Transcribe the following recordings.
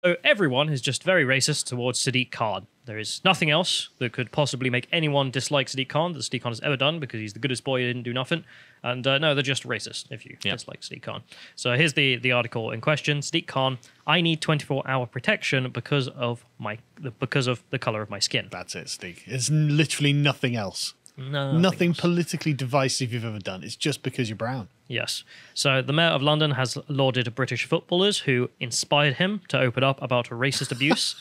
So everyone is just very racist towards Sadiq Khan. There is nothing else that could possibly make anyone dislike Sadiq Khan that Sadiq Khan has ever done, because he's the goodest boy who didn't do nothing. And no, they're just racist if you dislike Sadiq Khan. So here's the article in question. Sadiq Khan, I need 24-hour protection because of the color of my skin. That's it, Sadiq. It's literally nothing else. Nothing politically divisive you've ever done. It's just because you're brown. Yes. So the mayor of London has lauded British footballers who inspired him to open up about racist abuse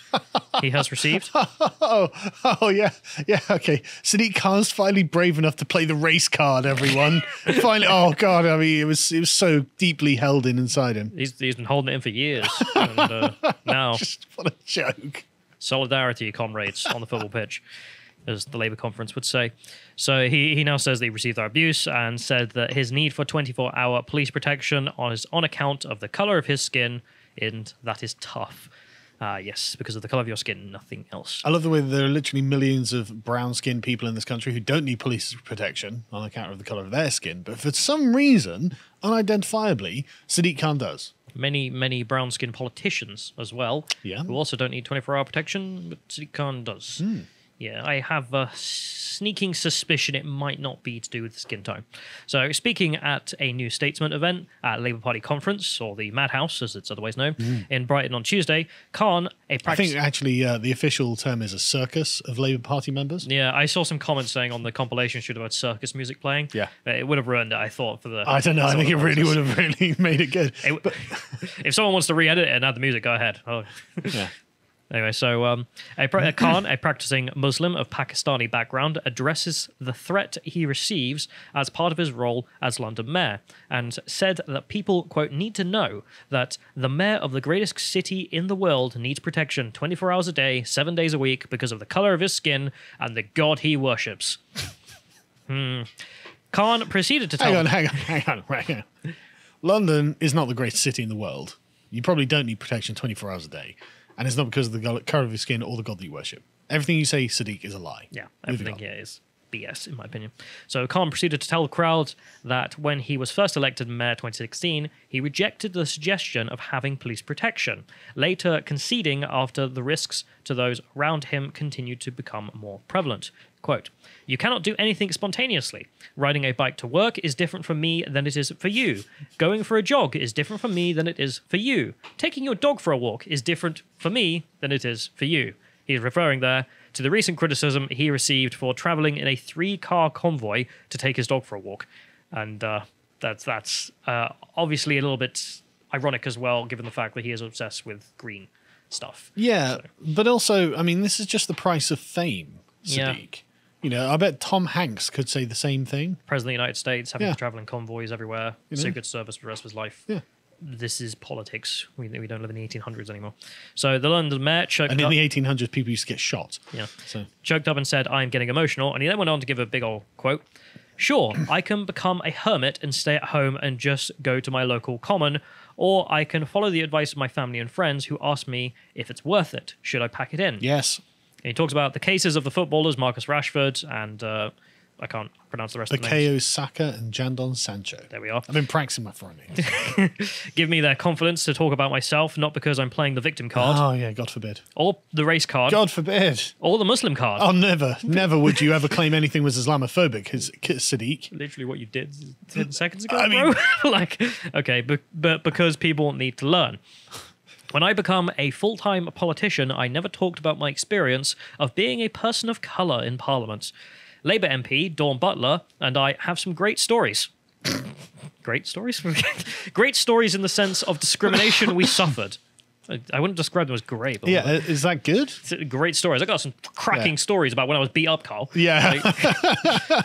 he has received. Yeah, okay. Sadiq Khan's finally brave enough to play the race card, everyone. Finally, oh God, I mean, it was so deeply held inside him. He's been holding it in for years. And now... Just what a joke. Solidarity, comrades, on the football pitch, as the Labour conference would say. So he now says that he received their abuse and said that his need for 24-hour police protection is on account of the colour of his skin, and that is tough. Yes, because of the colour of your skin, nothing else. I love the way that there are literally millions of brown-skinned people in this country who don't need police protection on account of the colour of their skin, but for some reason, unidentifiably, Sadiq Khan does. Many brown-skinned politicians as well, who also don't need 24-hour protection, but Sadiq Khan does. Yeah, I have a sneaking suspicion it might not be to do with skin tone. So, speaking at a New Statesman event at Labour Party conference, or the Madhouse, as it's otherwise known, in Brighton on Tuesday, Khan, I think actually the official term is a circus of Labour Party members. Yeah, I saw some comments saying on the compilation shoot about circus music playing. Yeah. It would have ruined it, I thought, for the... I don't know, I think it really would have really made it good. If someone wants to re-edit it and add the music, go ahead. Oh. Yeah. Anyway, so Khan, a practicing Muslim of Pakistani background, addresses the threat he receives as part of his role as London mayor, and said that people, quote, need to know that the mayor of the greatest city in the world needs protection 24 hours a day, 7 days a week, because of the colour of his skin and the god he worships. Khan proceeded to tell... Hang on. London is not the greatest city in the world. You probably don't need protection 24 hours a day. And it's not because of the colour of your skin or the god that you worship. Everything you say, Sadiq, is a lie. Yeah, everything here is BS, in my opinion. So Khan proceeded to tell the crowd that when he was first elected mayor 2016, he rejected the suggestion of having police protection, later conceding after the risks to those around him continued to become more prevalent. Quote, you cannot do anything spontaneously. Riding a bike to work is different for me than it is for you. Going for a jog is different for me than it is for you. Taking your dog for a walk is different for me than it is for you. He is referring there to the recent criticism he received for travelling in a 3-car convoy to take his dog for a walk. And that's obviously a little bit ironic as well, given the fact that he is obsessed with green stuff. Yeah, so. But also, I mean, this is just the price of fame, Sadiq. Yeah. You know, I bet Tom Hanks could say the same thing. President of the United States, having to travel in convoys everywhere, Secret Service for the rest of his life. Yeah. This is politics. We don't live in the 1800s anymore. So the London mayor choked up. And in the 1800s, people used to get shot. Yeah. So choked up and said, I'm getting emotional. And he then went on to give a big old quote. Sure, I can become a hermit and stay at home and just go to my local common, or I can follow the advice of my family and friends who ask me if it's worth it. Should I pack it in? Yes. He talks about the cases of the footballers, Marcus Rashford and I can't pronounce the rest of the names. Bukayo Saka and Jadon Sancho. There we are. I've been practicing my foreign names. Give me their confidence to talk about myself, not because I'm playing the victim card. Oh, yeah, God forbid. Or the race card. God forbid. Or the Muslim card. Oh, never would you ever claim anything was Islamophobic, Sadiq. Literally what you did 10 seconds ago, bro. Okay, but because people need to learn. When I become a full-time politician, I never talked about my experience of being a person of colour in Parliament. Labour MP Dawn Butler and I have some great stories. Great stories? Great stories in the sense of discrimination we suffered. I wouldn't describe them as great. But yeah, is that good? Great stories. I got some cracking stories about when I was beat up, Carl. Yeah.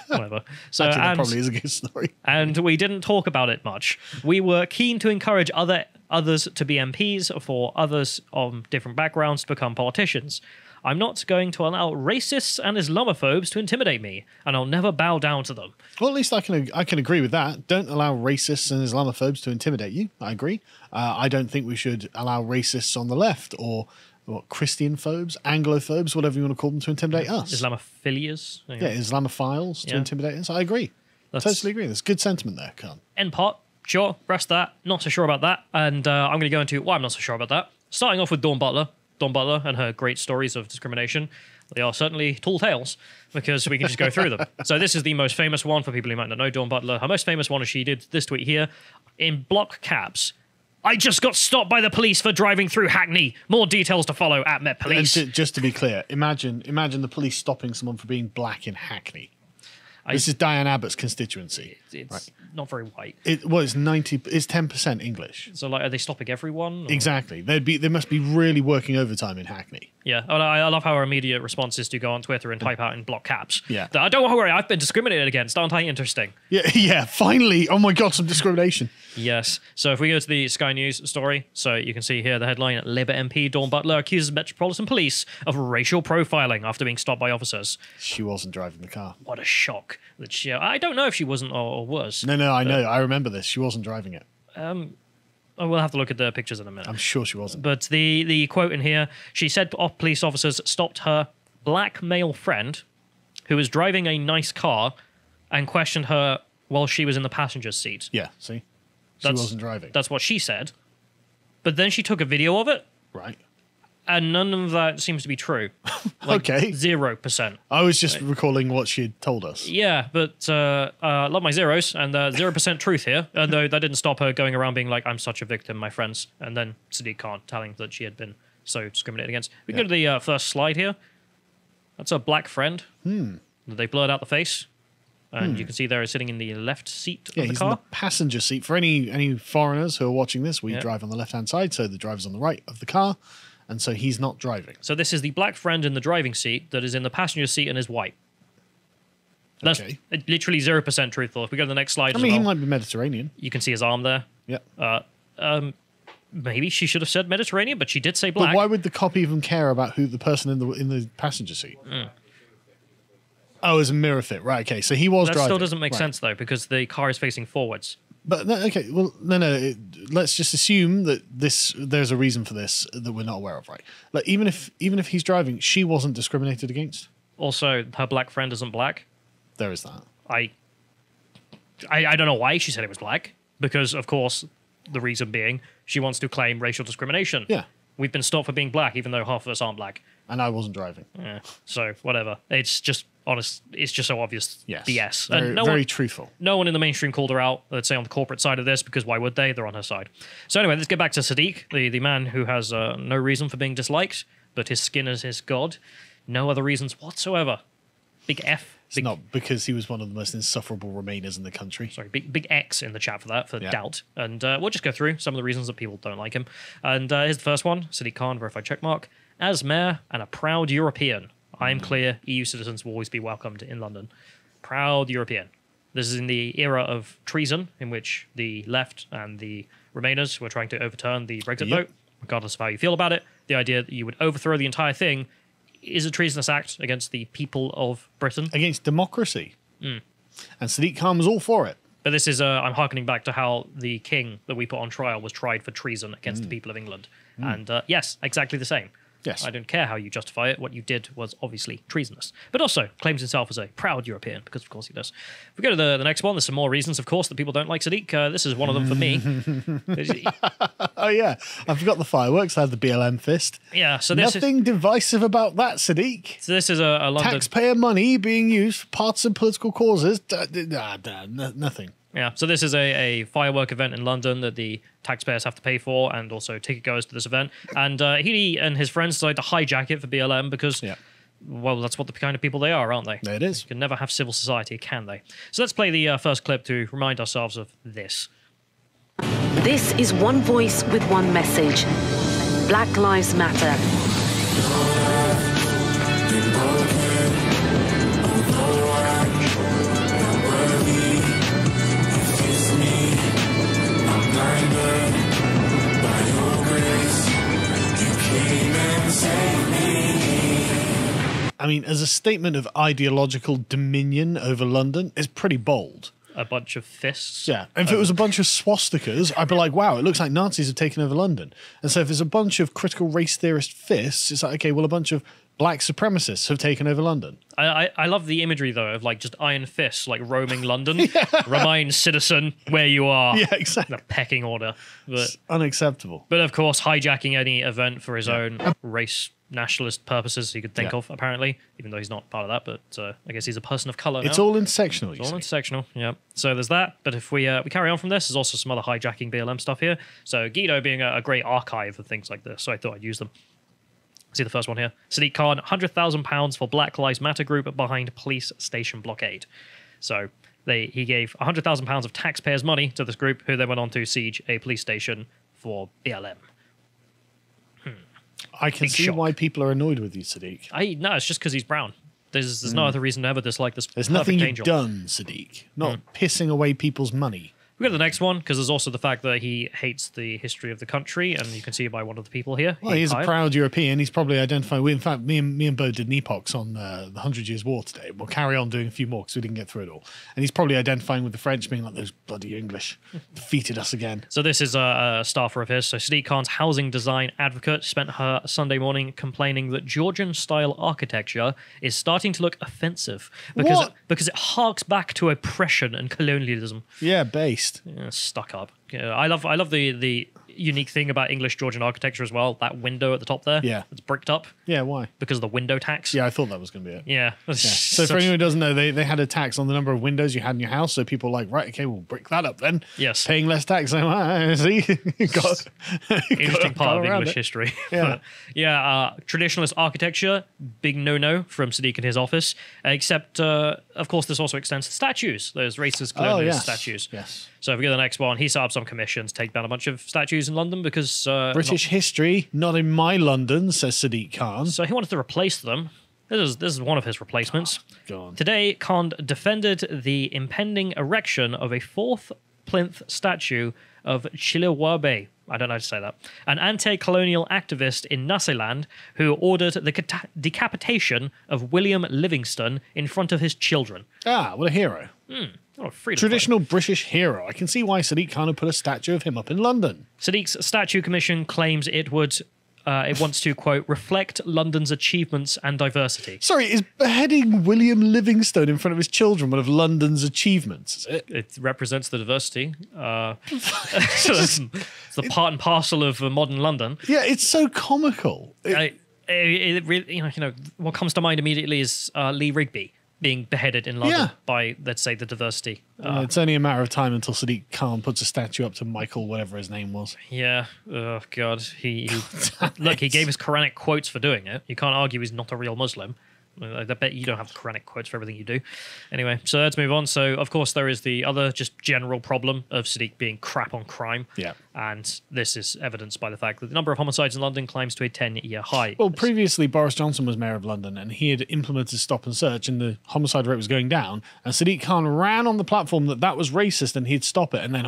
Whatever. So, actually, that probably is a good story. And we didn't talk about it much. We were keen to encourage others to be MPs, for others of different backgrounds to become politicians. I'm not going to allow racists and Islamophobes to intimidate me, and I'll never bow down to them. Well, at least I can agree with that. Don't allow racists and Islamophobes to intimidate you. I agree. I don't think we should allow racists on the left or Christian phobes, Anglophobes, whatever you want to call them, to intimidate us. Islamophilias. Yeah, Islamophiles to intimidate us. I agree. Totally agree. There's good sentiment there, Khan. End part. Sure, rest that. Not so sure about that. And I'm going to go into why I'm not so sure about that. starting off with Dawn Butler. Dawn Butler and her great stories of discrimination. They are certainly tall tales because we can just go through them. So this is the most famous one for people who might not know Dawn Butler. Her most famous one is she did this tweet here in block caps. I just got stopped by the police for driving through Hackney. More details to follow at Met Police. And just to be clear, imagine the police stopping someone for being black in Hackney. This is Diane Abbott's constituency. It's not very white. It's 10% English. So like, are they stopping everyone? Or? Exactly. They must be really working overtime in Hackney. Yeah, I love how our immediate response is to go on Twitter and type out in block caps. Yeah. That, don't worry, I've been discriminated against. Aren't I interesting? Yeah. Finally. Oh my God, some discrimination. Yes. So if we go to the Sky News story, so you can see here the headline: Labour MP Dawn Butler accuses Metropolitan Police of racial profiling after being stopped by officers. She wasn't driving the car. What a shock! That I don't know if she wasn't or was. No, I know. I remember this. She wasn't driving it. We'll have to look at the pictures in a minute. I'm sure she wasn't. But the quote in here, she said police officers stopped her black male friend who was driving a nice car and questioned her while she was in the passenger seat. Yeah, see? She wasn't driving. That's what she said. But then she took a video of it. Right. And none of that seems to be true. Like, okay. 0%. I was just recalling what she had told us. Yeah, but I love my zeros, and 0% truth here. Though that didn't stop her going around being like, I'm such a victim, my friends. And then Sadiq Khan telling that she had been so discriminated against. We can go to the first slide here. That's a black friend. They blurred out the face. And you can see they're sitting in the left seat of the he's car. in the passenger seat. For any foreigners who are watching this, we drive on the left-hand side, so the driver's on the right of the car. And so he's not driving. So this is the black friend in the driving seat that is in the passenger seat and is white. That's literally 0% truthful. If we go to the next slide, he might be Mediterranean. You can see his arm there. Yeah. Maybe she should have said Mediterranean, but she did say black. But why would the cop even care about who the person in the passenger seat? Oh, as a mirror fit, right? Okay, so he was driving. That still doesn't make sense though, because the car is facing forwards. But okay, well, no. Let's just assume that there's a reason for this that we're not aware of, right? Like even if he's driving, she wasn't discriminated against. Also, her black friend isn't black. There is that. I don't know why she said it was black, because of course the reason being she wants to claim racial discrimination. Yeah, we've been stopped for being black, even though half of us aren't black. And I wasn't driving. Yeah, so whatever. It's just honest. It's just so obvious. Yes. BS. Very truthful. No one in the mainstream called her out, let's say on the corporate side of this, because why would they? They're on her side. So anyway, let's get back to Sadiq, the man who has no reason for being disliked, but his skin is his god. No other reasons whatsoever. Big F. It's not because he was one of the most insufferable Remainers in the country. Sorry, big X in the chat for that, for doubt. And we'll just go through some of the reasons that people don't like him. And here's the first one. Sadiq Khan, verified checkmark. As mayor and a proud European, I am clear EU citizens will always be welcomed in London. Proud European. This is in the era of treason, in which the left and the Remainers were trying to overturn the Brexit vote, regardless of how you feel about it. The idea that you would overthrow the entire thing is a treasonous act against the people of Britain. Against democracy. And Sadiq Khan was all for it. But this is, I'm hearkening back to how the king that we put on trial was tried for treason against the people of England. And yes, exactly the same. Yes. I don't care how you justify it. What you did was obviously treasonous. But also claims himself as a proud European, because of course he does. If we go to the next one, there's some more reasons, of course, that people don't like Sadiq. This is one of them for me. Oh, yeah. I forgot the fireworks. I had the BLM fist. Yeah. So this Nothing divisive about that, Sadiq. So this is a London... Taxpayer money being used for partisan political causes. Nothing. Yeah, so this is a firework event in London that the taxpayers have to pay for, and also ticket goers to this event. And he and his friends decided to hijack it for BLM because, well, that's what the kind of people they are, aren't they? It is. You can never have civil society, can they? So let's play the first clip to remind ourselves of this. This is one voice with one message. Black Lives Matter. I mean, as a statement of ideological dominion over London, it's pretty bold. A bunch of fists. Yeah. If it was a bunch of swastikas, I'd be like, wow, it looks like Nazis have taken over London. And so if it's a bunch of critical race theorist fists, it's like, okay, well, a bunch of black supremacists have taken over London. I love the imagery, though, of like just iron fists like roaming London. Remain citizen where you are. Yeah, exactly. The pecking order. But, It's unacceptable. but of course, hijacking any event for his own race nationalist purposes he could think of, apparently, even though he's not part of that. But I guess he's a person of color now. It's all intersectional, All intersectional, yeah. So there's that. But if we carry on from this, there's also some other hijacking BLM stuff here. So Guido being a great archive of things like this, so I thought I'd use them. See the first one here. Sadiq Khan, £100,000 for Black Lives Matter group behind police station blockade. So he gave £100,000 of taxpayers' money to this group, who then went on to siege a police station for BLM. I can see shock. why people are annoyed with you, Sadiq. No, it's just because he's brown. There's no other reason to ever dislike this. There's perfect nothing you've angel. done, Sadiq. Not pissing away people's money. We got the next one, because there's also the fact that he hates the history of the country, and you can see by one of the people here. Well, he's a proud European. He's probably identifying. In fact, me and Bo did an epochs on the 100 Years' War today. We'll carry on doing a few more because we didn't get through it all. And he's probably identifying with the French, being like, those bloody English defeated us again. So this is a staffer of his. So Sadiq Khan's housing design advocate spent her Sunday morning complaining that Georgian-style architecture is starting to look offensive because it harks back to oppression and colonialism. Yeah, based. Yeah, stuck up. I love the unique thing about English Georgian architecture as well. That window at the top there. Yeah. It's bricked up. Yeah, why? Because of the window tax. Yeah, I thought that was going to be it. Yeah. So for anyone who doesn't know, they had a tax on the number of windows you had in your house. So people were like, right, okay, we'll brick that up then. Yes. Paying less tax. So, see? Interesting part of English history. Yeah. Traditionalist architecture, big no-no from Sadiq and his office. Except, of course, this also extends to statues. Those racist colonialist statues. Yes. So if we go to the next one, he set up some commissions, take down a bunch of statues in London because... British history, not in my London, says Sadiq Khan. So he wanted to replace them. This is one of his replacements. Go on. Today, Khan defended the impending erection of a fourth plinth statue of Chiliwabe. I don't know how to say that. An anti-colonial activist in Nasiland who ordered the decapitation of William Livingston in front of his children. Ah, what a hero. Oh, freedom Traditional British hero. I can see why Sadiq Khan would put a statue of him up in London. Sadiq's statue commission claims it wants to, quote, reflect London's achievements and diversity. Sorry, is beheading William Livingstone in front of his children one of London's achievements, is it? It represents the diversity. So it's the part and parcel of modern London. Yeah, it's so comical. It really, you know, what comes to mind immediately is Lee Rigby being beheaded in London by, let's say, the diversity. It's only a matter of time until Sadiq Khan puts a statue up to Michael, whatever his name was. Yeah. Oh, God. Look, he gave us Quranic quotes for doing it. You can't argue he's not a real Muslim. I bet you don't have the Quranic quotes for everything you do. Anyway, so let's move on. So, of course, there is the other just general problem of Sadiq being crap on crime. Yeah. And this is evidenced by the fact that the number of homicides in London climbs to a 10-year high. Well, previously, Boris Johnson was mayor of London, and he had implemented stop and search, and the homicide rate was going down. And Sadiq Khan ran on the platform that was racist, and he'd stop it, and then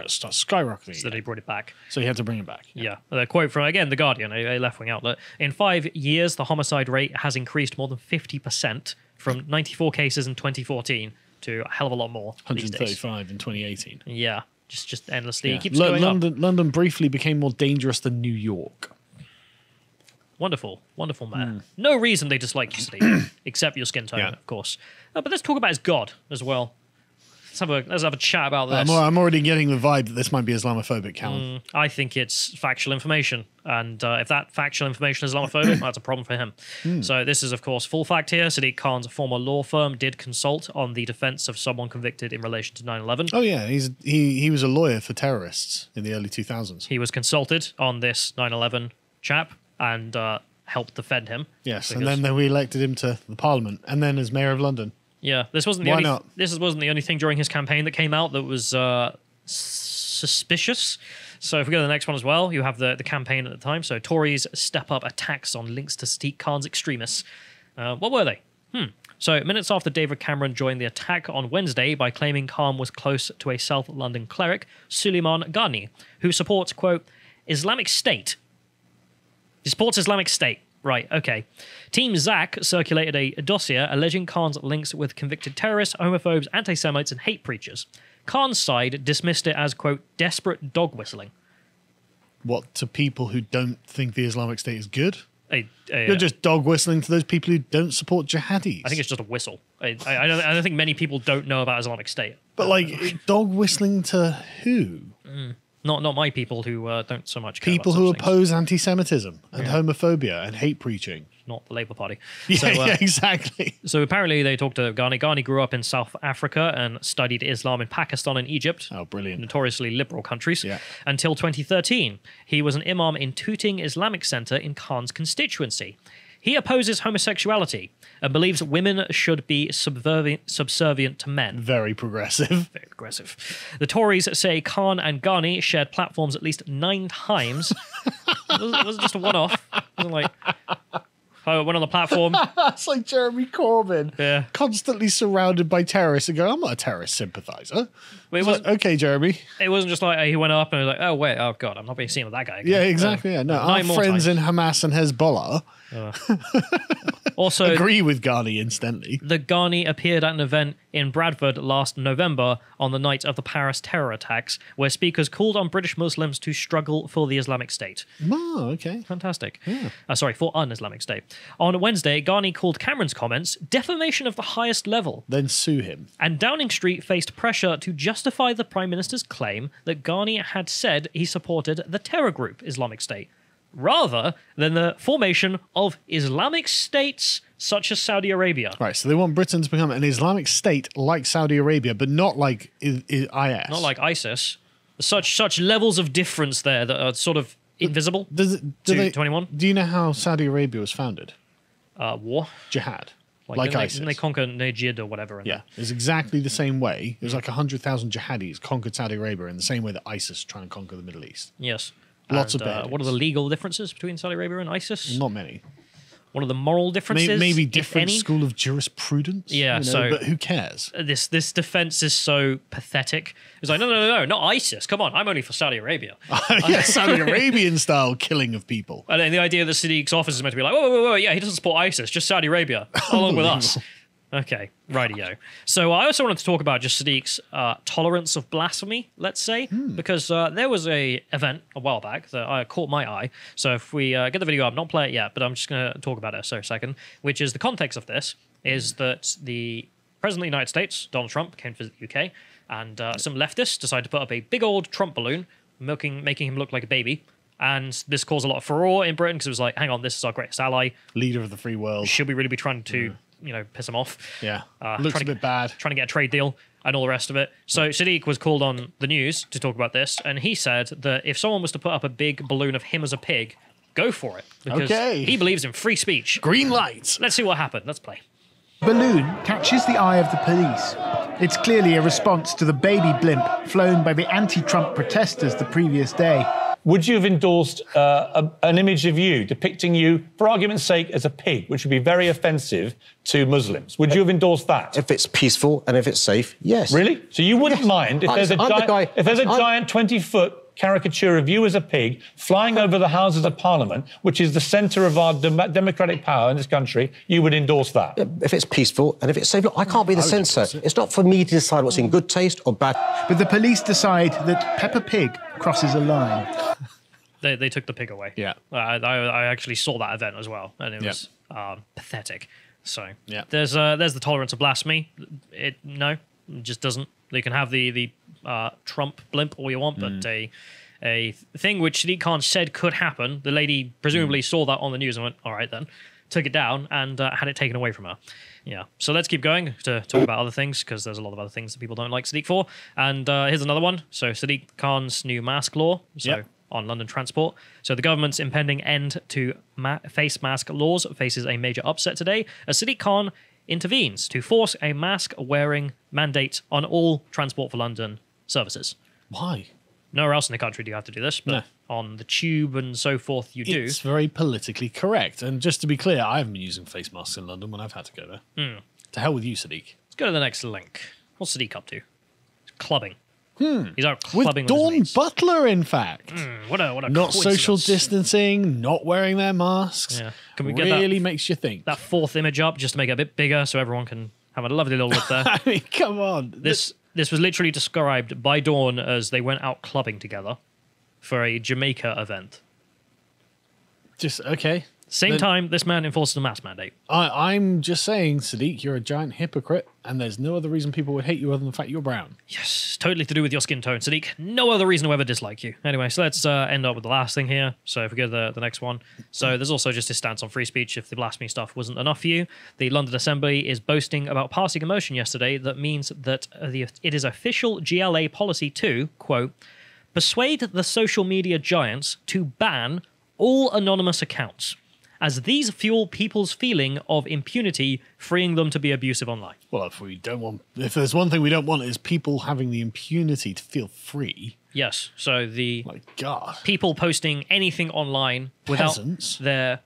start skyrocketing. So he brought it back. So he had to bring it back. Yeah. The quote from, again, The Guardian, a left-wing outlet. In 5 years, the homicide rate has increased more than 50% from 94 cases in 2014 to a hell of a lot more these days. 135 in 2018. Yeah. Just endlessly. Yeah. It keeps going up. London briefly became more dangerous than New York. Wonderful. Wonderful man. No reason they dislike you, Steve, except your skin tone, of course. But let's talk about his God as well. Let's have a chat about this. I'm already getting the vibe that this might be Islamophobic, Callum. I think it's factual information. And if that factual information is Islamophobic, that's a problem for him. So this is, of course, full fact here. Sadiq Khan's former law firm did consult on the defense of someone convicted in relation to 9/11. Oh, yeah. He was a lawyer for terrorists in the early 2000s. He was consulted on this 9/11 chap and helped defend him. Yes, and then we elected him to the Parliament, and then as Mayor of London. Yeah, this wasn't the only thing during his campaign that came out that was suspicious. So if we go to the next one as well, you have the campaign at the time. So Tories step up attacks on links to Sadiq Khan's extremists. What were they? So minutes after David Cameron joined the attack on Wednesday by claiming Khan was close to a South London cleric, Suleiman Ghani, who supports, quote, Islamic State. He supports Islamic State. Right, okay. Team Zach circulated a dossier alleging Khan's links with convicted terrorists, homophobes, anti-Semites, and hate preachers. Khan's side dismissed it as, quote, desperate dog whistling. What, to people who don't think the Islamic State is good? You're just dog whistling to those people who don't support jihadis. I think it's just a whistle. I don't think many people don't know about Islamic State. But like dog whistling to who? Not my people who don't so much care People about who such things. oppose anti-Semitism and homophobia and hate preaching. Not the Labour Party. Yeah, exactly. So apparently they talked to Ghani. Ghani grew up in South Africa and studied Islam in Pakistan and Egypt. Oh, brilliant. Notoriously liberal countries. Yeah. Until 2013. He was an imam in Tooting Islamic Centre in Khan's constituency. He opposes homosexuality and believes women should be subservient to men. Very progressive. Very progressive. The Tories say Khan and Ghani shared platforms at least 9 times. It wasn't just a one-off. It wasn't like... I went on the platform. That's like Jeremy Corbyn. Yeah. Constantly surrounded by terrorists and go, I'm not a terrorist sympathiser. But It's like, okay, Jeremy. It wasn't just like he went up and was like, oh, wait, oh, God, I'm not being seen with that guy again. Yeah, exactly. Yeah. No, our 9 more friends times. in Hamas and Hezbollah Also, agree with Ghani instantly. the Ghani appeared at an event in Bradford last November on the night of the Paris terror attacks, where speakers called on British Muslims to struggle for the Islamic State. Oh, okay. Fantastic. For an Islamic State. On Wednesday, Ghani called Cameron's comments defamation of the highest level. Then sue him. And Downing Street faced pressure to justify the Prime Minister's claim that Ghani had said he supported the terror group Islamic State, rather than the formation of Islamic states such as Saudi Arabia. Right, so they want Britain to become an Islamic state like Saudi Arabia, but not like IS. Not like ISIS. Such levels of difference there that are sort of invisible Do to 21. Do you know how Saudi Arabia was founded? War. Jihad. Like ISIS. Didn't they conquer Najd or whatever? Yeah, it's exactly the same way. It was like 100,000 jihadis conquered Saudi Arabia in the same way that ISIS trying to conquer the Middle East. Yes. Lots And, of beheadings. what are the legal differences between Saudi Arabia and ISIS? Not many. What are the moral differences? Maybe if different any? school of jurisprudence. Yeah, so- but who cares? This defense is so pathetic. It's like, no, not ISIS. Come on, I'm only for Saudi Arabia. Yeah, Saudi Arabian style killing of people. And then the idea that Sadiq's office is meant to be like, whoa, yeah, he doesn't support ISIS, just Saudi Arabia, along with us. Okay, rightio. So I also wanted to talk about just Sadiq's tolerance of blasphemy, let's say, because there was a event a while back that caught my eye. So if we get the video up, not play it yet, but I'm just going to talk about it for a second, which is the context of this is that the President of the United States, Donald Trump, came to visit the UK, and some leftists decided to put up a big old Trump balloon, making him look like a baby. And this caused a lot of furore in Britain because it was like, hang on, this is our greatest ally. Leader of the free world. Should we really be trying to, piss him off? Yeah. Looks a bit bad. Trying to get a trade deal and all the rest of it. So Sadiq was called on the news to talk about this, and he said that if someone was to put up a big balloon of him as a pig, go for it. Because he believes in free speech. Green lights. Let's see what happened. Let's play. Balloon catches the eye of the police. It's clearly a response to the baby blimp flown by the anti-Trump protesters the previous day. Would you have endorsed an image of you depicting you, for argument's sake, as a pig, which would be very offensive to Muslims? Would you have endorsed that? If it's peaceful and if it's safe, yes. Really? So you wouldn't mind if there's a I'm giant 20-foot caricature of you as a pig flying over the Houses of Parliament, which is the centre of our democratic power in this country, you would endorse that? If it's peaceful and if it's safe. Look, I can't be the censor. It's not for me to decide what's in good taste or bad. But the police decide that Peppa Pig crosses a line. They took the pig away. Yeah. I actually saw that event as well, and it was pathetic. So Yeah. there's the tolerance of blasphemy. It just doesn't. You can have the Trump blimp all you want, but a thing which Sadiq Khan said could happen, the lady presumably saw that on the news and went, all right then, took it down and had it taken away from her. Yeah. So let's keep going to talk about other things, because there's a lot of other things that people don't like Sadiq for. And here's another one. So Sadiq Khan's new mask law. So on London transport. So the government's impending end to face mask laws faces a major upset today as Sadiq Khan intervenes to force a mask-wearing mandate on all Transport for London services. Why? Nowhere else in the country do you have to do this, but on the tube and so forth you do. It's very politically correct. And just to be clear, I haven't been using face masks in London when I've had to go there. To hell with you, Sadiq. Let's go to the next link. What's Sadiq up to? Clubbing. He's out clubbing With with Dawn his mates. Butler, in fact. What a Not social coincidence. distancing, not wearing their masks. Yeah. Can we get really makes you think. that fourth image up just to make it a bit bigger so everyone can have a lovely little look there? I mean, come on. This was literally described by Dawn as they went out clubbing together for a Jamaica event. Just, okay. Same time, this man enforces a mask mandate. I'm just saying, Sadiq, you're a giant hypocrite, and there's no other reason people would hate you other than the fact you're brown. Yes, totally to do with your skin tone, Sadiq. No other reason to ever dislike you. Anyway, so let's end up with the last thing here. So if we go to the next one. So there's also just his stance on free speech. If the blasphemy stuff wasn't enough for you, the London Assembly is boasting about passing a motion yesterday that means that it is official GLA policy to, quote, persuade the social media giants to ban all anonymous accounts, as these fuel people's feeling of impunity, freeing them to be abusive online. Well, if there's one thing we don't want is people having the impunity to feel free. Yes, so My God. people posting anything online without Peasants. their,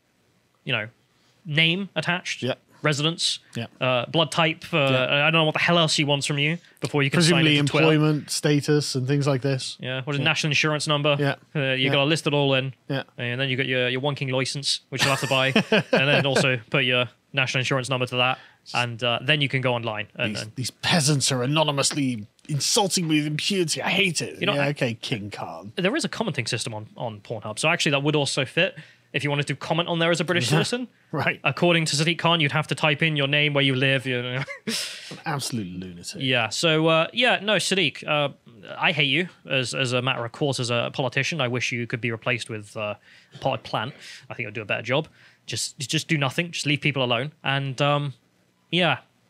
name attached, residence, blood type. I don't know what the hell else he wants from you before you can presumably sign into Twitter. employment status and things like this. Yeah, what is national insurance number? Yeah. You got to list it all in. Yeah. And then you got your wonking license, which you'll have to buy, and then also put your national insurance number to that, and then you can go online. And These peasants are anonymously insulting me with impunity. I hate it. Okay, King Khan. there is a commenting system on Pornhub, so actually that would also fit if you wanted to comment on there as a British citizen. Right. According to Sadiq Khan, you'd have to type in your name, where you live. An absolute lunatic. Yeah. So no, Sadiq, I hate you as a matter of course as a politician. I wish you could be replaced with potted plant. I think it would do a better job. Just do nothing. Just leave people alone. And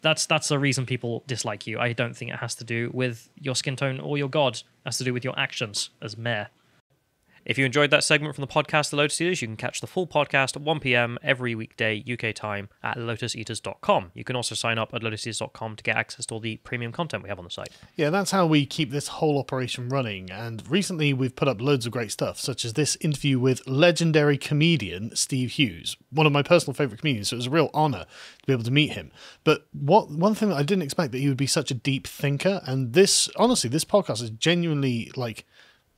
that's the reason people dislike you. I don't think it has to do with your skin tone or your god. It has to do with your actions as mayor. If you enjoyed that segment from the podcast, The Lotus Eaters, you can catch the full podcast at 1 p.m. every weekday UK time at lotuseaters.com. You can also sign up at lotuseaters.com to get access to all the premium content we have on the site. Yeah, that's how we keep this whole operation running. And recently we've put up loads of great stuff, such as this interview with legendary comedian Steve Hughes, one of my personal favourite comedians, so it was a real honour to be able to meet him. But one thing that I didn't expect, that he would be such a deep thinker, and this podcast is genuinely like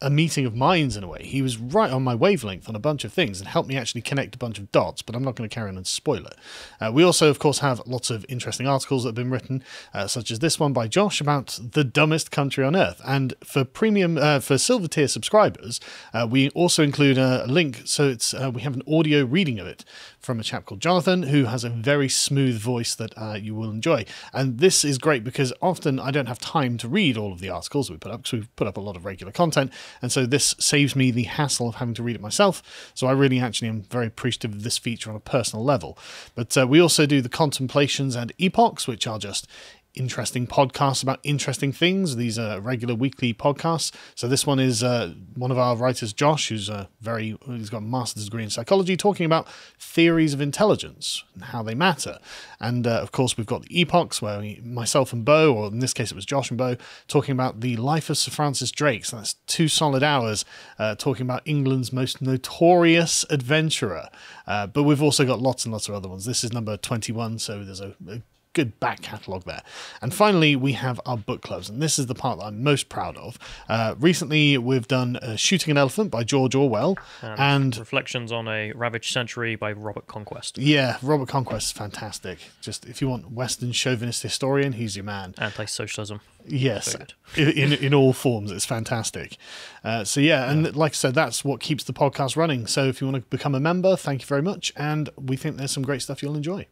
a meeting of minds in a way. He was right on my wavelength on a bunch of things and helped me actually connect a bunch of dots, but I'm not going to carry on and spoil it. We also, of course, have lots of interesting articles that have been written, such as this one by Josh about the dumbest country on earth. And for premium, for silver tier subscribers, we also include a link, so it's we have an audio reading of it from a chap called Jonathan, who has a very smooth voice that you will enjoy. And this is great because often I don't have time to read all of the articles we put up, because we've put up a lot of regular content, and so this saves me the hassle of having to read it myself. So I really actually am very appreciative of this feature on a personal level. But we also do the Contemplations and Epochs, which are just interesting podcasts about interesting things. These are regular weekly podcasts. So this one is one of our writers, Josh, he's got a master's degree in psychology, talking about theories of intelligence and how they matter. And of course, we've got the Epochs, where myself and Bo, or in this case it was Josh and Bo, talking about the life of Sir Francis Drake. So that's 2 solid hours talking about England's most notorious adventurer. But we've also got lots and lots of other ones. This is number 21, so there's a good back catalogue there. And finally, we have our book clubs, and this is the part that I'm most proud of. Recently, we've done Shooting an Elephant by George Orwell, and Reflections on a Ravaged Century by Robert Conquest. Yeah, Robert Conquest is fantastic. Just if you want Western chauvinist historian, he's your man. Anti-socialism. Yes, in all forms, it's fantastic. And like I said, that's what keeps the podcast running. So if you want to become a member, thank you very much, and we think there's some great stuff you'll enjoy.